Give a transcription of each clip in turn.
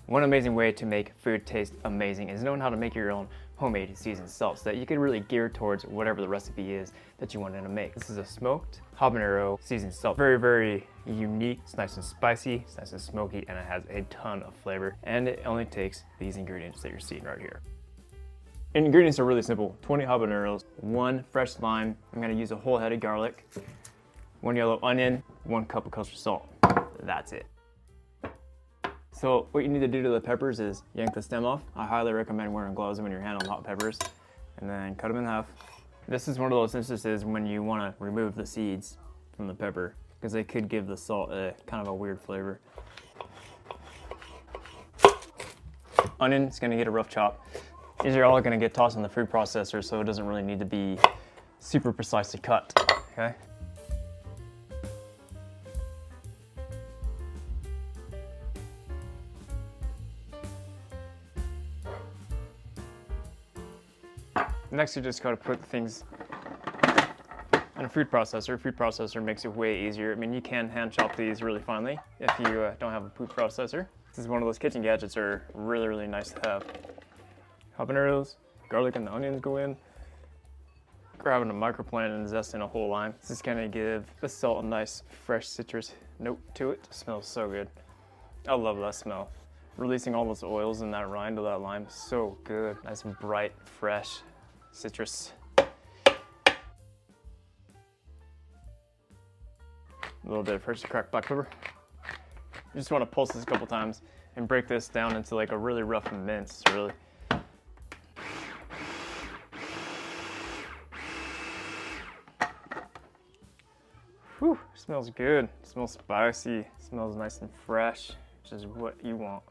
One amazing way to make food taste amazing is knowing how to make your own homemade seasoned salts that you can really gear towards whatever the recipe is that you want to make. This is a smoked habanero seasoned salt. Very, very unique. It's nice and spicy, it's nice and smoky, and it has a ton of flavor. And it only takes these ingredients that you're seeing right here. Ingredients are really simple. 20 habaneros, 1 fresh lime. I'm gonna use a whole head of garlic, 1 yellow onion, 1 cup of kosher salt. That's it. So what you need to do to the peppers is yank the stem off. I highly recommend wearing gloves when you're handling hot peppers, and then cut them in half. This is one of those instances when you want to remove the seeds from the pepper because they could give the salt a kind of a weird flavor. Onion is going to get a rough chop. These are all going to get tossed in the food processor, so it doesn't really need to be super precisely cut. Okay. Next, you just gotta put things in a food processor. Food processor makes it way easier. I mean, you can hand chop these really finely if you don't have a food processor. This is one of those kitchen gadgets that are really, really nice to have. Habaneros, garlic and the onions go in. Grabbing a microplane and zesting a whole lime. This is gonna give the salt a nice, fresh citrus note to it. It smells so good. I love that smell. Releasing all those oils in that rind of that lime, so good. Nice and bright, fresh. Citrus. A little bit of freshly cracked black pepper. You just want to pulse this a couple times and break this down into like a really rough mince, really. Whew, smells good. Smells spicy. Smells nice and fresh, which is what you want.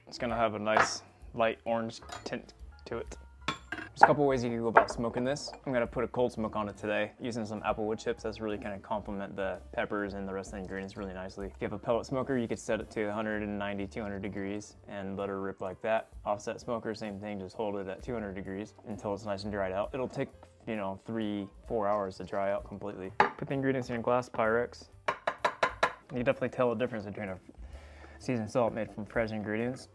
It's gonna have a nice light orange tint to it. There's a couple ways you can go about smoking this. I'm gonna put a cold smoke on it today using some applewood chips. That's really gonna complement the peppers and the rest of the ingredients really nicely. If you have a pellet smoker, you could set it to 190, 200 degrees and let it rip like that. Offset smoker, same thing, just hold it at 200 degrees until it's nice and dried out. It'll take, 3-4 hours to dry out completely. Put the ingredients in a glass Pyrex. You can definitely tell the difference between a seasoned salt made from fresh ingredients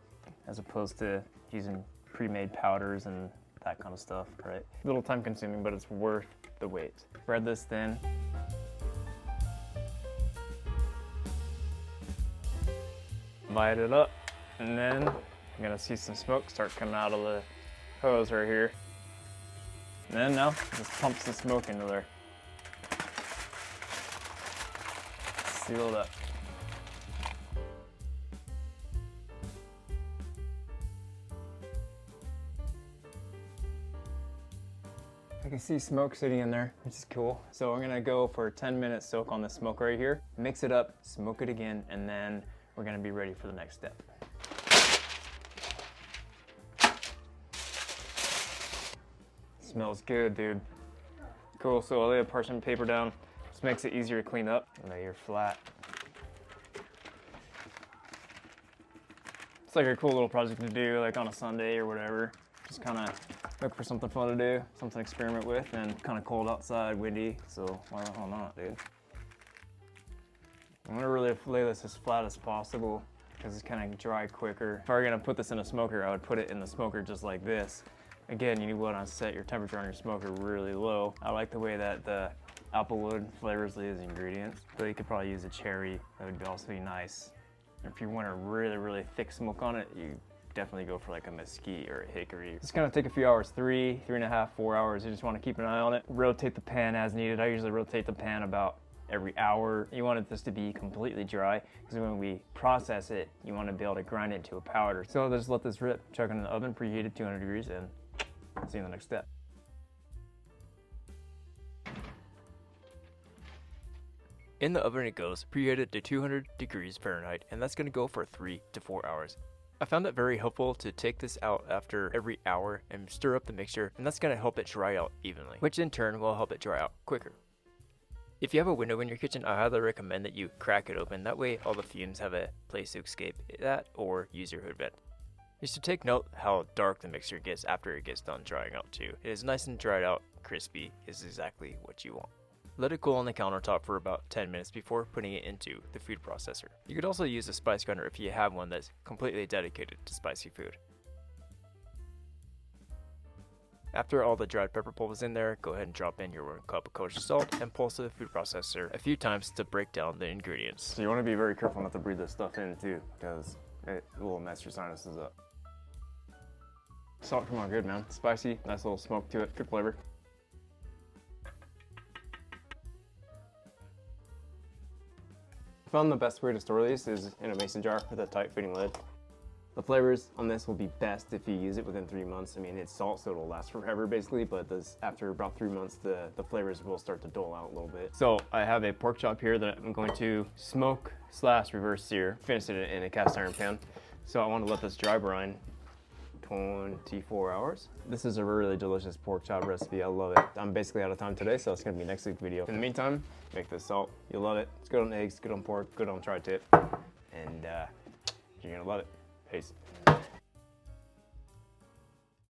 as opposed to using pre-made powders and that kind of stuff, right? A little time consuming, but it's worth the wait. Spread this thin. Light it up, and then you're gonna see some smoke start coming out of the hose right here. And then now, just pumps the smoke into there. Seal it up. I can see smoke sitting in there, which is cool. So I'm gonna go for a 10-minute soak on the smoke right here. Mix it up, smoke it again, and then we're gonna be ready for the next step. Smells good, dude. Cool, so I'll lay a parchment paper down. This makes it easier to clean up. Lay your flat. It's like a cool little project to do, like on a Sunday or whatever. Just kind of look for something fun to do, something to experiment with, and kind of cold outside, windy, so why the hell not, dude? I'm gonna really lay this as flat as possible because it's kind of dry quicker. If I were gonna put this in a smoker, I would put it in the smoker just like this. Again, you want to set your temperature on your smoker really low. I like the way that the applewood flavors these ingredients, but you could probably use a cherry. That would also be nice. If you want a really, really thick smoke on it, you definitely go for like a mesquite or a hickory. It's gonna take a few hours, 3.5, 4 hours. You just want to keep an eye on it. Rotate the pan as needed. I usually rotate the pan about every hour. You want this to be completely dry because when we process it, you want to be able to grind it into a powder. So just let this rip. Chuck it in the oven, preheated 200 degrees, and see you in the next step. In the oven it goes, preheated to 200 degrees Fahrenheit, and that's going to go for 3 to 4 hours. I found it very helpful to take this out after every hour and stir up the mixture, and that's going to help it dry out evenly, which in turn will help it dry out quicker. If you have a window in your kitchen, I highly recommend that you crack it open. That way all the fumes have a place to escape that, or use your hood vent. Is to take note how dark the mixture gets after it gets done drying out too. It is nice and dried out, crispy is exactly what you want. Let it cool on the countertop for about 10 minutes before putting it into the food processor. You could also use a spice grinder if you have one that's completely dedicated to spicy food. After all the dried pepper pulp is in there, go ahead and drop in your 1 cup of kosher salt and pulse the food processor a few times to break down the ingredients. So you want to be very careful not to breathe this stuff in too, because it will mess your sinuses up. Salt come out good, man. Spicy, nice little smoke to it, good flavor. I found the best way to store these is in a mason jar with a tight fitting lid. The flavors on this will be best if you use it within 3 months. I mean, it's salt, so it'll last forever basically, but after about 3 months, the flavors will start to dull out a little bit. So I have a pork chop here that I'm going to smoke / reverse sear, finish it in a cast iron pan. So I want to let this dry brine 24 hours. This is a really delicious pork chop recipe. I love it. I'm basically out of time today, so it's gonna be next week's video. In the meantime, make this salt. You'll love it. It's good on eggs, good on pork, good on tri-tip, and you're gonna love it. Peace.